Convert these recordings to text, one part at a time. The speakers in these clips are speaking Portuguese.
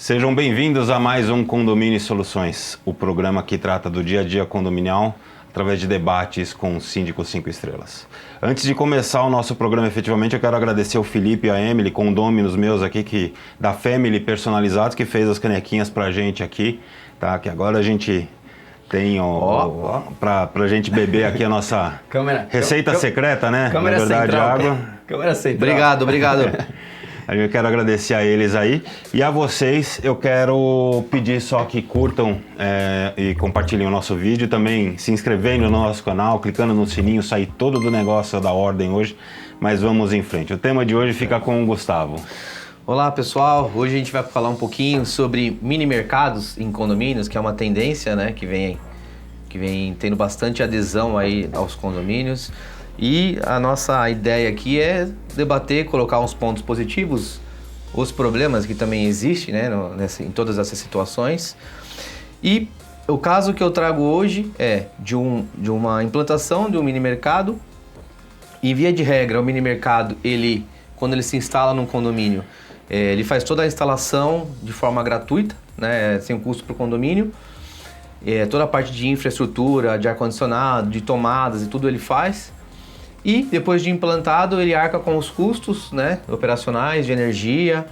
Sejam bem-vindos a mais um Condomínio e Soluções, o programa que trata do dia a dia condominial através de debates com síndicos 5 estrelas. Antes de começar o nosso programa efetivamente, eu quero agradecer ao Felipe e a Emily, condôminos meus aqui, da Family Personalizados, que fez as canequinhas pra gente aqui, tá? Que agora a gente tem pra gente beber aqui a nossa receita secreta, né? Câmera Na verdade, central. água. Câmera central. Obrigado. Eu quero agradecer a eles aí. E a vocês, eu quero pedir só que curtam e compartilhem o nosso vídeo. Também se inscrevendo no nosso canal, clicando no sininho, sair todo do negócio da ordem hoje. Mas vamos em frente. O tema de hoje fica com o Gustavo. Olá, pessoal. Hoje a gente vai falar um pouquinho sobre mini mercados em condomínios, que é uma tendência, né, que vem tendo bastante adesão aí aos condomínios. E a nossa ideia aqui é debater, colocar uns pontos positivos, os problemas que também existem, né, em todas essas situações. E o caso que eu trago hoje é de uma implantação de um mini mercado. Em via de regra, o mini mercado, quando ele se instala num condomínio, ele faz toda a instalação de forma gratuita, né, sem custo para o condomínio. Toda a parte de infraestrutura, de ar-condicionado, de tomadas e tudo ele faz. E depois de implantado, ele arca com os custos, né, operacionais, de energia,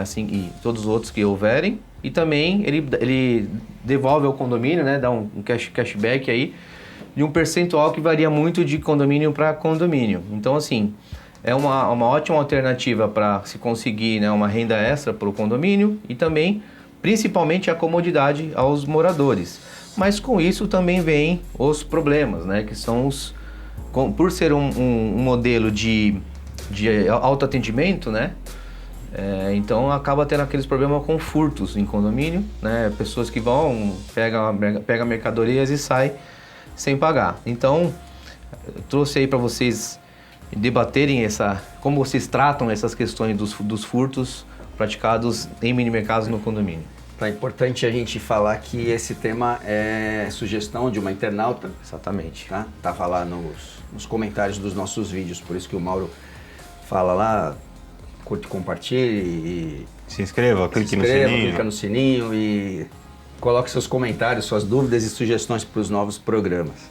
assim, e todos os outros que houverem. E também ele devolve ao condomínio, né, dá um cashback aí, de um percentual que varia muito de condomínio para condomínio. Então, assim, é uma ótima alternativa para se conseguir, né, uma renda extra para o condomínio e também, principalmente, a comodidade aos moradores. Mas com isso também vem os problemas, né, que são por ser um modelo de autoatendimento, né? Então acaba tendo aqueles problemas com furtos em condomínio, né? Pessoas que vão, pega mercadorias e sai sem pagar. Então, eu trouxe aí para vocês debaterem como vocês tratam essas questões dos furtos praticados em mini mercados no condomínio. É importante a gente falar que esse tema é sugestão de uma internauta. Exatamente. Tá? Tava lá nos comentários dos nossos vídeos, por isso que o Mauro fala lá, curte, compartilhe e... Se inscreva, clica no sininho e coloque seus comentários, suas dúvidas e sugestões para os novos programas.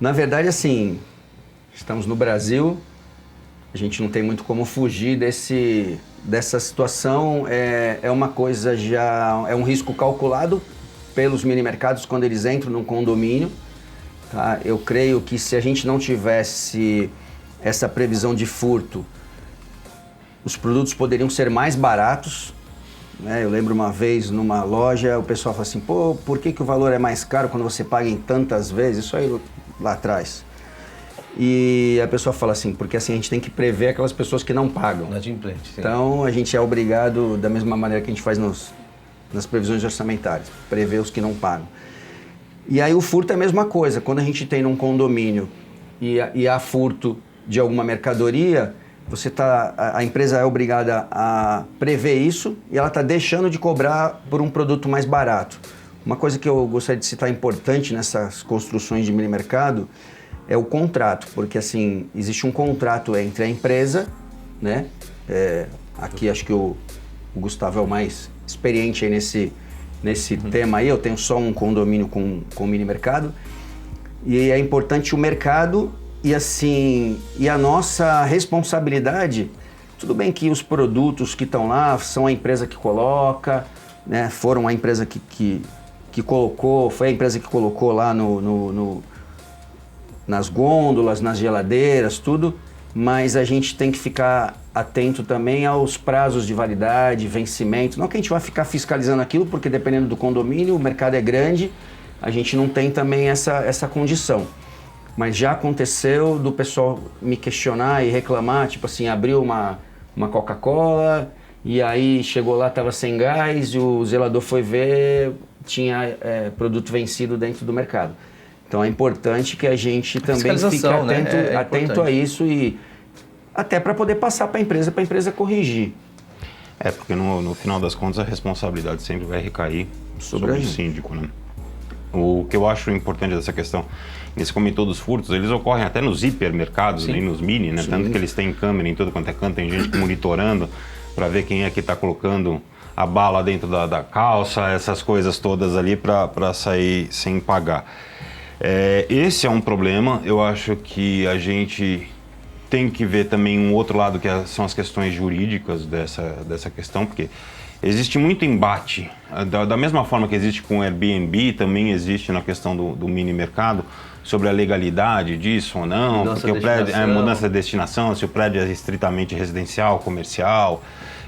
Na verdade, assim, estamos no Brasil, a gente não tem muito como fugir dessa situação, é uma coisa é um risco calculado pelos mini mercados quando eles entram num condomínio. Tá? Eu creio que se a gente não tivesse essa previsão de furto, os produtos poderiam ser mais baratos. Né? Eu lembro uma vez numa loja, o pessoal falou assim, pô, por que o valor é mais caro quando você paga em tantas vezes? Isso aí lá atrás. E a pessoa fala assim, porque assim a gente tem que prever aquelas pessoas que não pagam. Inadimplente, sim. Então a gente é obrigado, da mesma maneira que a gente faz nas previsões orçamentárias, prever os que não pagam. E aí o furto é a mesma coisa, quando a gente tem num condomínio e há furto de alguma mercadoria, a empresa é obrigada a prever isso e ela está deixando de cobrar por um produto mais barato. Uma coisa que eu gostaria de citar importante nessas construções de mini mercado é o contrato, porque assim, existe um contrato entre a empresa, né? Aqui acho que o Gustavo é o mais experiente aí nesse tema aí, eu tenho só um condomínio com mini mercado, e é importante o mercado e assim, e a nossa responsabilidade, tudo bem que os produtos que estão lá são a empresa que coloca, né? Foram a empresa que colocou, foi a empresa que colocou lá nas gôndolas, nas geladeiras, tudo, mas a gente tem que ficar atento também aos prazos de validade, vencimento. Não que a gente vai ficar fiscalizando aquilo, porque dependendo do condomínio, o mercado é grande, a gente não tem também essa condição. Mas já aconteceu do pessoal me questionar e reclamar, tipo assim, abriu uma Coca-Cola e aí chegou lá, estava sem gás e o zelador foi ver, tinha produto vencido dentro do mercado. Então é importante que a gente também fique atento a isso e até para poder passar para a empresa corrigir. Porque no final das contas a responsabilidade sempre vai recair sobre o síndico, né? O que eu acho importante dessa questão, nesse comentou dos furtos, eles ocorrem até nos hipermercados, nem nos mini, né? Sim. Tanto que eles têm câmera em todo quanto é canto, tem gente monitorando. para ver quem é que está colocando a bala dentro da calça, essas coisas todas ali para sair sem pagar. Esse é um problema. Eu acho que a gente tem que ver também um outro lado, que são as questões jurídicas dessa questão, porque existe muito embate. Da mesma forma que existe com o Airbnb, também existe na questão do mini mercado, sobre a legalidade disso ou não, porque o prédio é mudança de destinação, se o prédio é estritamente residencial, comercial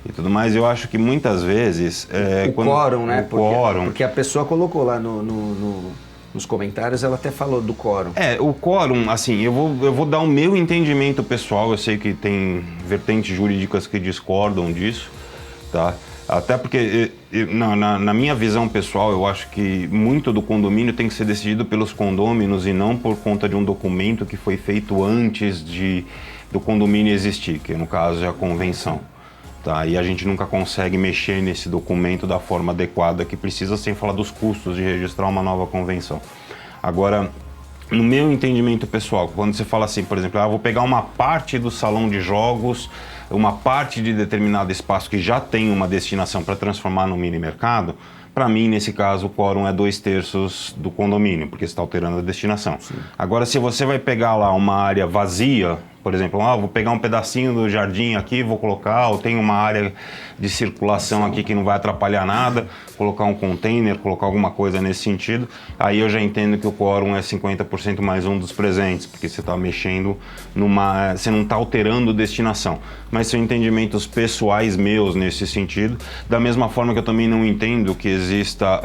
e tudo mais. Eu acho que muidas vezes... quórum, né? Quórum. Porque a pessoa colocou lá nos comentários, ela até falou do quórum. O quórum, assim, eu vou dar o meu entendimento pessoal. Eu sei que tem vertentes jurídicas que discordam disso, tá? Até porque, na minha visão pessoal, eu acho que muito do condomínio tem que ser decidido pelos condôminos e não por conta de um documento que foi feito antes do condomínio existir, que no caso é a convenção. Tá? E a gente nunca consegue mexer nesse documento da forma adequada que precisa, sem falar dos custos de registrar uma nova convenção. Agora, no meu entendimento pessoal, quando você fala assim, por exemplo, vou pegar uma parte do salão de jogos, uma parte de determinado espaço que já tem uma destinação para transformar no mini mercado, para mim, nesse caso, o quórum é 2/3 do condomínio, porque você está alterando a destinação. Sim. Agora, se você vai pegar lá uma área vazia, por exemplo, vou pegar um pedacinho do jardim aqui, vou colocar, ou tem uma área de circulação aqui que não vai atrapalhar nada, colocar um container, colocar alguma coisa nesse sentido, aí eu já entendo que o quórum é 50% mais um dos presentes, porque você está mexendo você não está alterando destinação. Mas são entendimentos pessoais meus nesse sentido, da mesma forma que eu também não entendo que exista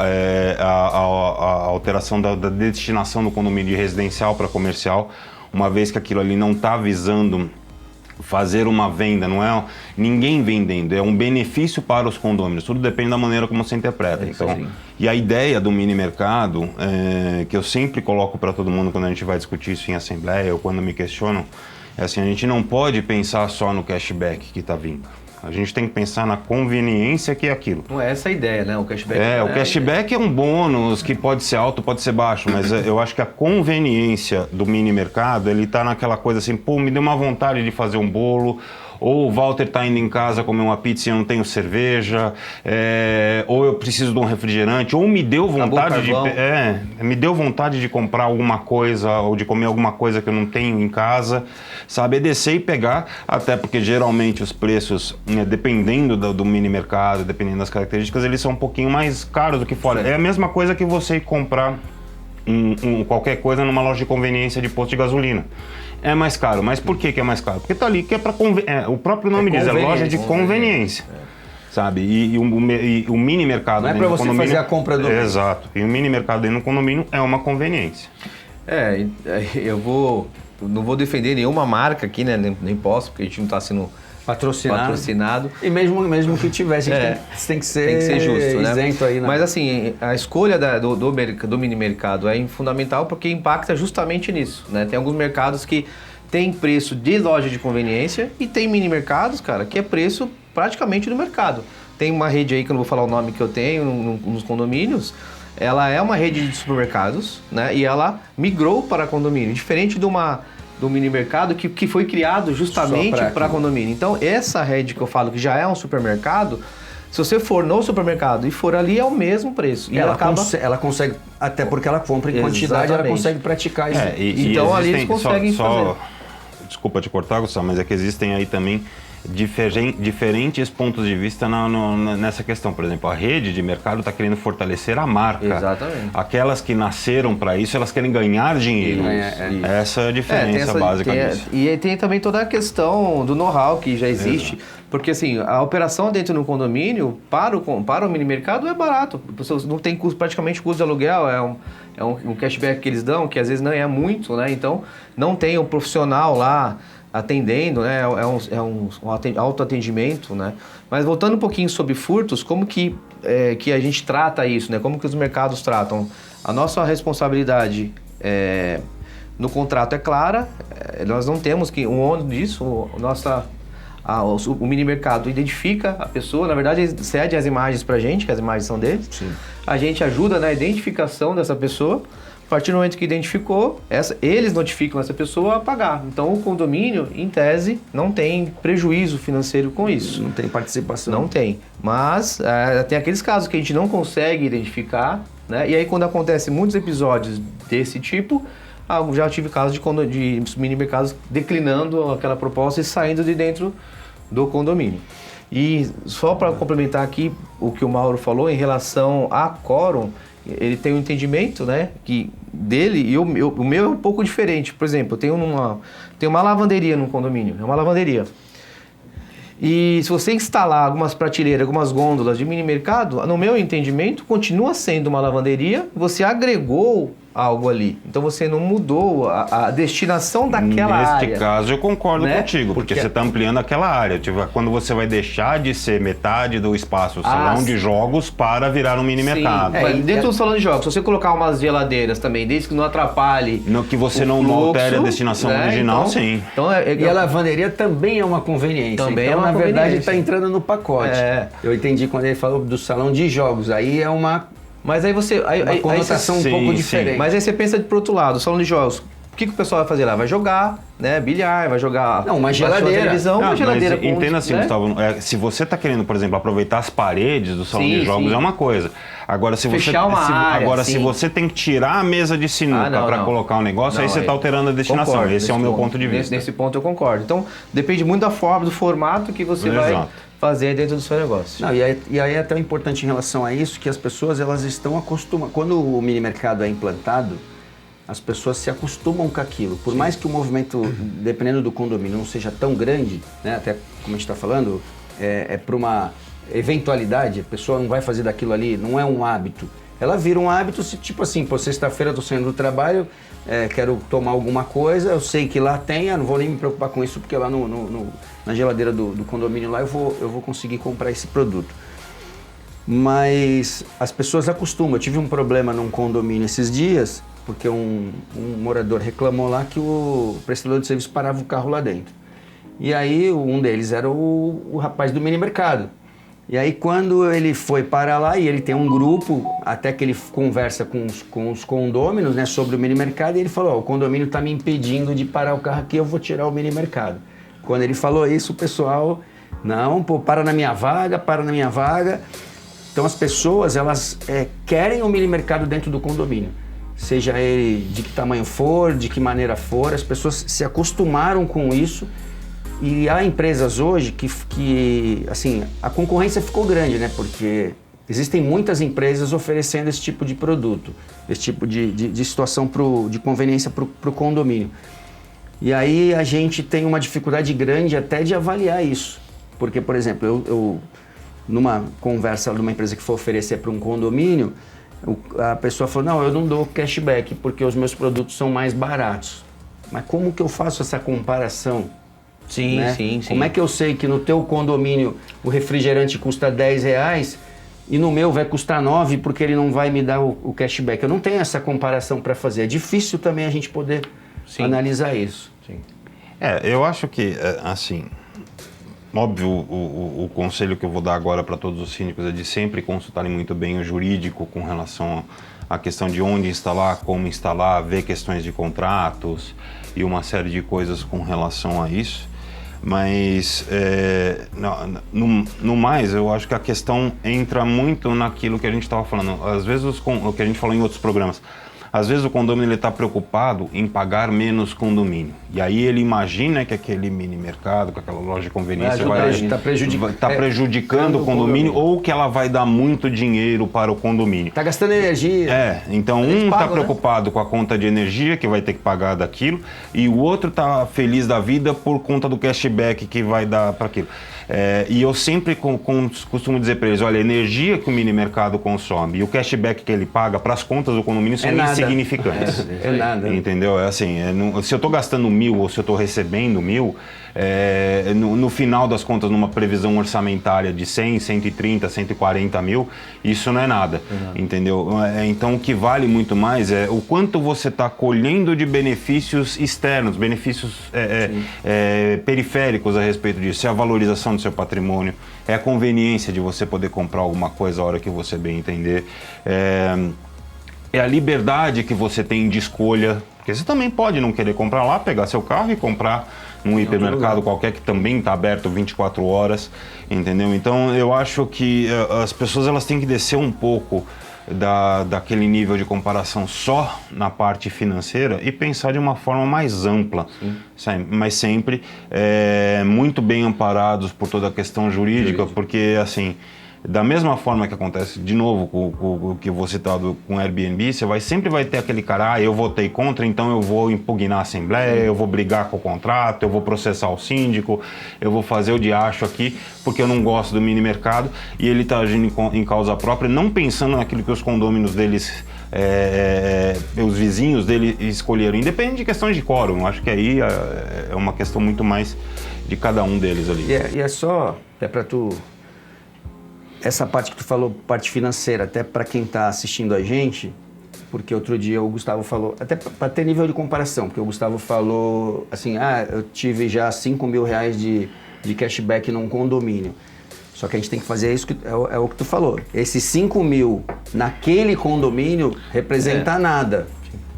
a alteração da destinação do condomínio de residencial para comercial, uma vez que aquilo ali não está visando fazer uma venda, não é ninguém vendendo, é um benefício para os condôminos, tudo depende da maneira como você interpreta. Então, e a ideia do mini mercado, que eu sempre coloco para todo mundo quando a gente vai discutir isso em assembleia ou quando me questionam, é assim, a gente não pode pensar só no cashback que está vindo. A gente tem que pensar na conveniência que é aquilo. Não é essa a ideia, né? O cashback. O cashback é um bônus que pode ser alto, pode ser baixo, mas eu acho que a conveniência do mini mercado, ele tá naquela coisa assim, me deu uma vontade de fazer um bolo, ou o Walter tá indo em casa comer uma pizza e eu não tenho cerveja, ou eu preciso de um refrigerante, ou me deu vontade de comprar alguma coisa, ou de comer alguma coisa que eu não tenho em casa, sabe? É descer e pegar, até porque geralmente os preços, dependendo do mini mercado, dependendo das características, eles são um pouquinho mais caros do que fora. Sim. É a mesma coisa que você comprar qualquer coisa numa loja de conveniência de posto de gasolina. É mais caro, mas por que é mais caro? Porque tá ali que é para o próprio nome diz, é loja de conveniência. Sabe? E o mini mercado não é para você fazer a compra do Exato. E o mini mercado dentro do condomínio é uma conveniência. Não vou defender nenhuma marca aqui, né? Nem posso, porque a gente não está sendo patrocinado. E mesmo que tivesse, tem que ser justo, isento, né? aí. Né? Mas assim, a escolha do mini mercado é fundamental porque impacta justamente nisso, né? Tem alguns mercados que tem preço de loja de conveniência e tem mini mercados, cara, que é preço praticamente do mercado. Tem uma rede aí, que eu não vou falar o nome que eu tenho, nos condomínios, ela é uma rede de supermercados, né? E ela migrou para condomínio, diferente do mini mercado que foi criado justamente para condomínio. Então, essa rede que eu falo que já é um supermercado, se você for no supermercado e for ali, é o mesmo preço. E ela consegue, até porque ela compra em quantidade, ela consegue praticar isso. Então, ali eles conseguem fazer. Desculpa te cortar, Gustavo, mas é que existem aí também diferentes pontos de vista nessa questão. Por exemplo, a rede de mercado está querendo fortalecer a marca. Exatamente. Aquelas que nasceram para isso, elas querem ganhar dinheiro. Essa é a diferença básica disso. E tem também toda a questão do know-how que já existe. Exato. Porque assim, a operação dentro do condomínio, para o mini mercado, é barato. Não tem praticamente custo de aluguel, é um cashback que eles dão, que às vezes não é muito, né? Então, não tem um profissional lá atendendo, né? É um autoatendimento, né? Mas voltando um pouquinho sobre furtos, como que a gente trata isso, né? Como que os mercados tratam? A nossa responsabilidade no contrato é clara, nós não temos um ônus disso, o mini mercado identifica a pessoa, na verdade cede as imagens pra gente, que as imagens são deles. Sim. A gente ajuda na identificação dessa pessoa, A partir do momento que identificou, eles notificam essa pessoa a pagar. Então o condomínio, em tese, não tem prejuízo financeiro com isso. Não tem participação. Não tem. Mas tem aqueles casos que a gente não consegue identificar, né? E aí quando acontecem muitos episódios desse tipo, já tive casos de mini mercados declinando aquela proposta e saindo de dentro do condomínio. E só para complementar aqui o que o Mauro falou em relação a quórum, ele tem um entendimento, né, que dele e o meu é um pouco diferente. Por exemplo, eu tenho uma lavanderia no condomínio, é uma lavanderia. E se você instalar algumas prateleiras, algumas gôndolas de mini mercado, no meu entendimento, continua sendo uma lavanderia, você agregou algo ali. Então você não mudou a destinação daquela área. Neste caso eu concordo né? contigo, porque você está ampliando aquela área. Tipo, quando você vai deixar de ser metade do espaço, salão de jogos, para virar um mini mercado. Dentro do salão de jogos, se você colocar umas geladeiras também, desde que não atrapalhe que você não fluxo, altere a destinação original, então, sim. Então e a lavanderia também é uma conveniência. Também então, é uma na verdade, conveniência. está entrando no pacote. Eu entendi quando ele falou do salão de jogos. Aí é uma conotação um pouco diferente. Mas aí você pensa por outro lado, o salão de jogos, o que o pessoal vai fazer lá? Vai jogar, né, bilhar, vai jogar... Não, uma geladeira. Televisão, uma geladeira. Entenda assim, né? Gustavo, se você está querendo, por exemplo, aproveitar as paredes do salão de jogos, é uma coisa. Agora, se você tem que tirar a mesa de sinuca para colocar um negócio, aí você está alterando a destinação. Esse é o meu ponto de vista. Nesse ponto eu concordo. Então, depende muito da forma, do formato que você vai fazer dentro do seu negócio. Não, e aí é tão importante em relação a isso que as pessoas elas estão acostumadas. Quando o mini mercado é implantado, as pessoas se acostumam com aquilo. Por mais que o movimento, dependendo do condomínio, não seja tão grande, né, até como a gente está falando, é para uma eventualidade, a pessoa não vai fazer daquilo ali, não é um hábito. Ela vira um hábito, tipo assim, pô, sexta-feira eu estou saindo do trabalho, quero tomar alguma coisa, eu sei que lá tem, eu não vou nem me preocupar com isso, porque lá na geladeira do condomínio lá eu vou conseguir comprar esse produto. Mas as pessoas acostumam. Eu tive um problema num condomínio esses dias, porque um morador reclamou lá que o prestador de serviço parava o carro lá dentro. E aí um deles era o rapaz do mini mercado. E aí quando ele foi para lá, e ele tem um grupo, até que ele conversa com os condôminos, né, sobre o mini mercado, e ele falou, o condomínio está me impedindo de parar o carro aqui, eu vou tirar o mini mercado. Quando ele falou isso, o pessoal, não, pô, para na minha vaga. Então as pessoas, elas querem o mini mercado dentro do condomínio. Seja ele de que tamanho for, de que maneira for, as pessoas se acostumaram com isso. E há empresas hoje que assim, a concorrência ficou grande, né? Porque existem muitas empresas oferecendo esse tipo de produto, esse tipo de situação de conveniência para o condomínio. E aí a gente tem uma dificuldade grande até de avaliar isso. Porque, por exemplo, eu numa conversa de uma empresa que for oferecer para um condomínio, a pessoa falou, não, eu não dou cashback porque os meus produtos são mais baratos. Mas como que eu faço essa comparação? Sim, né? sim. Como é que eu sei que no teu condomínio o refrigerante custa R$10 e no meu vai custar 9 porque ele não vai me dar o cashback? Eu não tenho essa comparação para fazer. É difícil também a gente poder analisar isso. Sim. Eu acho que, assim, óbvio, o conselho que eu vou dar agora para todos os síndicos é de sempre consultarem muito bem o jurídico com relação à questão de onde instalar, como instalar, ver questões de contratos e uma série de coisas com relação a isso. Mas, no mais, eu acho que a questão entra muito naquilo que a gente estava falando. Às vezes, o que a gente falou em outros programas. Às vezes o condomínio está preocupado em pagar menos condomínio. E aí ele imagina que aquele mini mercado, com aquela loja de conveniência, está prejudicando o condomínio ou que ela vai dar muito dinheiro para o condomínio. Está gastando energia. Então um está preocupado com a conta de energia, que vai ter que pagar daquilo, e o outro está feliz da vida por conta do cashback que vai dar para aquilo. E eu sempre costumo dizer para eles, olha, a energia que o mini mercado consome e o cashback que ele paga para as contas do condomínio são insignificantes. É nada. Entendeu? Se eu estou gastando 1.000 ou se eu estou recebendo 1.000, no final das contas, numa previsão orçamentária de 100, 130, 140 mil, isso não é nada. Entendeu? Então o que vale muito mais é o quanto você está colhendo de benefícios externos, benefícios periféricos a respeito disso. É a valorização do seu patrimônio, é a conveniência de você poder comprar alguma coisa a hora que você bem entender, é a liberdade que você tem de escolha, porque você também pode não querer comprar lá, pegar seu carro e comprar num hipermercado qualquer que também está aberto 24 horas, entendeu? Então eu acho que as pessoas elas têm que descer um pouco daquele nível de comparação só na parte financeira e pensar de uma forma mais ampla, mas sempre muito bem amparados por toda a questão jurídica, porque assim, da mesma forma que acontece, de novo, com o que você está com o Airbnb, você sempre vai ter aquele cara, eu votei contra, então eu vou impugnar a Assembleia, eu vou brigar com o contrato, eu vou processar o síndico, eu vou fazer o diacho aqui, porque eu não gosto do mini mercado, e ele está agindo em causa própria, não pensando naquilo que os condôminos deles, os vizinhos dele escolheram, independente de questões de quórum, acho que aí é uma questão muito mais de cada um deles ali. E é para tu... Essa parte que tu falou, parte financeira, até para quem está assistindo a gente, porque outro dia o Gustavo falou, até para ter nível de comparação, porque o Gustavo falou assim, eu tive já 5 mil reais de cashback num condomínio. Só que a gente tem que fazer isso, é o que tu falou. Esses 5 mil naquele condomínio representa nada,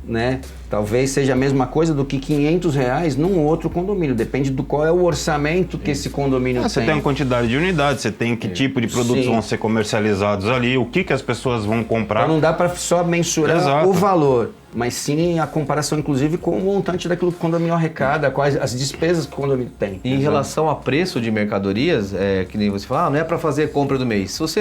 né? Talvez seja a mesma coisa do que 500 reais num outro condomínio. Depende do qual é o orçamento que esse condomínio tem. Você tem uma quantidade de unidades, você tem que tipo de produtos vão ser comercializados ali, o que as pessoas vão comprar. Então não dá para só mensurar o valor, mas sim a comparação, inclusive, com o montante daquilo que o condomínio arrecada, quais as despesas que o condomínio tem. E em relação a preço de mercadorias, que nem você fala, não é para fazer compra do mês. Se você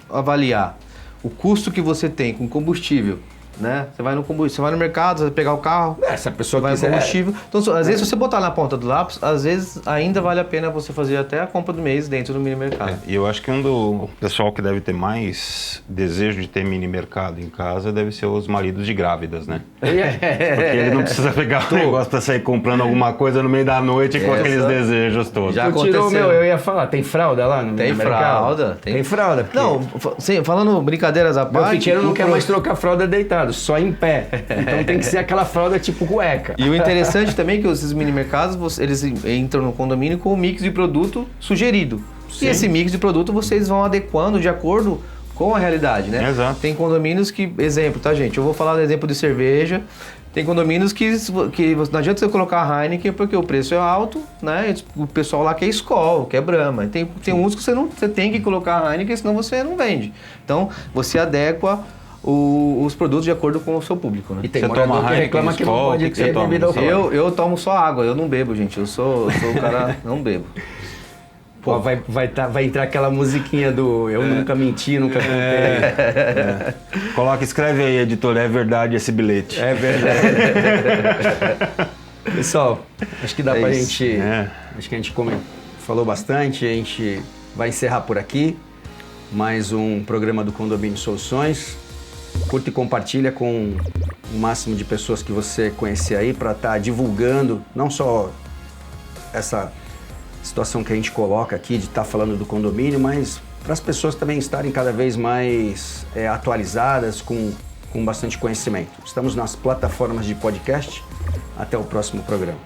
avaliar o custo que você tem com combustível, né? Você vai no mercado, você vai pegar o carro, se a pessoa vai no quiser... combustível. Então, às vezes, se você botar na ponta do lápis, às vezes ainda vale a pena você fazer até a compra do mês dentro do mini mercado. E eu acho que o pessoal que deve ter mais desejo de ter mini mercado em casa deve ser os maridos de grávidas, né? Porque ele não precisa pegar o negócio para sair comprando alguma coisa no meio da noite com aqueles desejos todos. Já aconteceu. Eu ia falar, tem fralda lá no tem mini fralda, mercado? Tem fralda. Porque... Não, falando brincadeiras à parte... Meu pequeno não quer mais trocar fralda deitado, só em pé. Então tem que ser aquela fralda tipo cueca. E o interessante também é que esses mini mercados, eles entram no condomínio com um mix de produto sugerido. Sim. E esse mix de produto vocês vão adequando de acordo com a realidade, né? Exato. Tem condomínios que, exemplo, tá, gente? Eu vou falar do exemplo de cerveja. Tem condomínios que não adianta você colocar a Heineken porque o preço é alto, né? O pessoal lá quer Skol, quer Brahma. Tem uns que você tem que colocar a Heineken, senão você não vende. Então, você adequa os produtos de acordo com o seu público, né? E tem morador que reclama que não pode ter bebida alcoólica. Eu tomo só água, eu não bebo, gente. Eu sou o cara, não bebo. Pô, vai entrar aquela musiquinha do Eu Nunca Menti, Nunca Contei. Coloca, escreve aí, editor, é verdade esse bilhete. É verdade. Pessoal, acho que dá pra gente... Acho que a gente falou bastante, a gente vai encerrar por aqui. Mais um programa do Condomínio Soluções. Curta e compartilha com o máximo de pessoas que você conhecer aí para estar divulgando não só essa situação que a gente coloca aqui de estar falando do condomínio, mas para as pessoas também estarem cada vez mais atualizadas, com bastante conhecimento. Estamos nas plataformas de podcast. Até o próximo programa.